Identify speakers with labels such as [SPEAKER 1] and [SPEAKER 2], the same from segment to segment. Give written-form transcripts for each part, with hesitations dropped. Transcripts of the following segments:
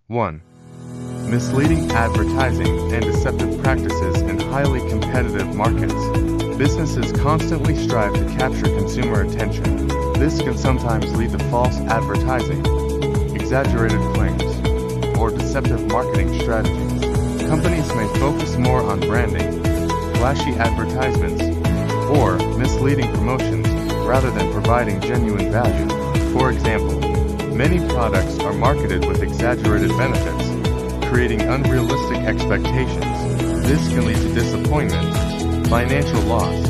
[SPEAKER 1] 1. Misleading advertising and deceptive practices in highly competitive markets. Businesses constantly strive to capture consumer attention. This can sometimes lead to false advertising, exaggerated claims, or deceptive marketing strategies. Companies may focus more on branding, flashy advertisements, or misleading promotions rather than providing genuine value. For example, many products are marketed with exaggerated benefits, creating unrealistic expectations. This can lead to disappointment, financial loss,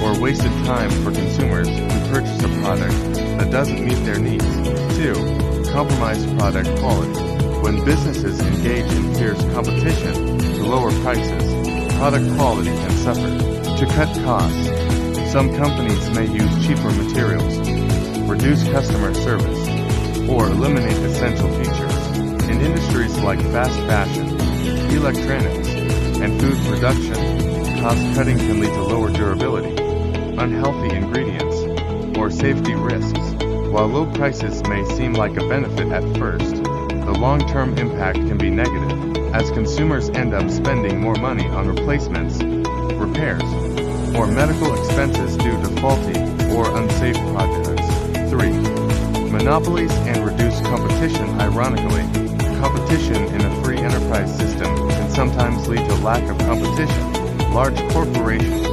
[SPEAKER 1] or wasted time for consumers who purchase a product that doesn't meet their needs. 2. Compromised product quality. When businesses engage in fierce competition to lower prices, product quality can suffer. To cut costs, some companies may use cheaper materials, reduce customer service, or eliminate essential features. In industries like fast fashion, electronics, and food production, cost-cutting can lead to lower durability, unhealthy ingredients, or safety risks. While low prices may seem like a benefit at first, the long-term impact can be negative, as consumers end up spending more money on replacements, repairs, or medical expenses due to faulty or unsafe products. 3. Monopolies and reduced competition. Ironically, competition in a free enterprise system can sometimes lead to lack of competition. Large corporations,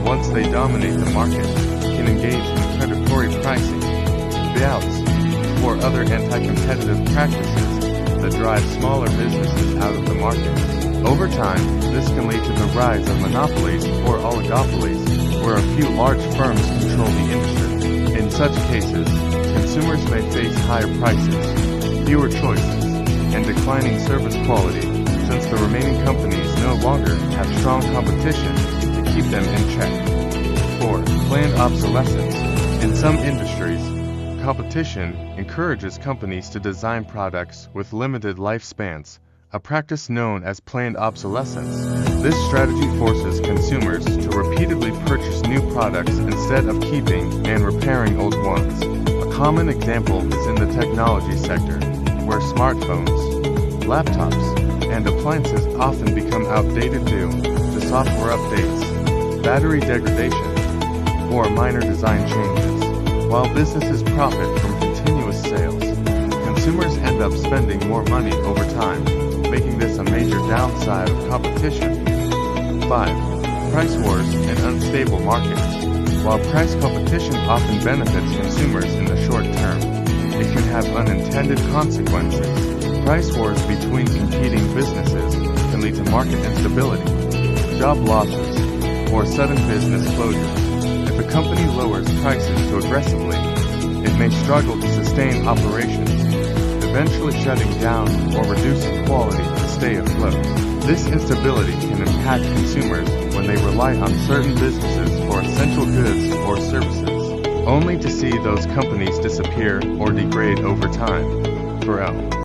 [SPEAKER 1] once they dominate the market, can engage in predatory pricing, buyouts, or other anti-competitive practices that drive smaller businesses out of the market. Over time, this can lead to the rise of monopolies or oligopolies, where a few large firms control the industry. In such cases, consumers may face higher prices, fewer choices, and declining service quality, since the remaining companies no longer have strong competition to keep them in check. 4. Planned obsolescence. In some industries, competition encourages companies to design products with limited lifespans, a practice known as planned obsolescence. This strategy forces consumers to repeatedly purchase new products instead of keeping and repairing old ones. A common example is in the technology sector, where smartphones, laptops, and appliances often become outdated due to software updates, battery degradation, or minor design changes. While businesses profit from continuous sales, consumers end up spending more money over time, making this a major downside of competition. 5. Price wars and unstable markets. While price competition often benefits consumers in the short term, it can have unintended consequences. Price wars between competing businesses can lead to market instability, job losses, or sudden business closures. If a company lowers prices too aggressively, it may struggle to sustain operations, eventually shutting down or reducing quality to stay afloat. This instability can impact consumers when they rely on certain businesses for essential goods or services, only to see those companies disappear or degrade over time. 4.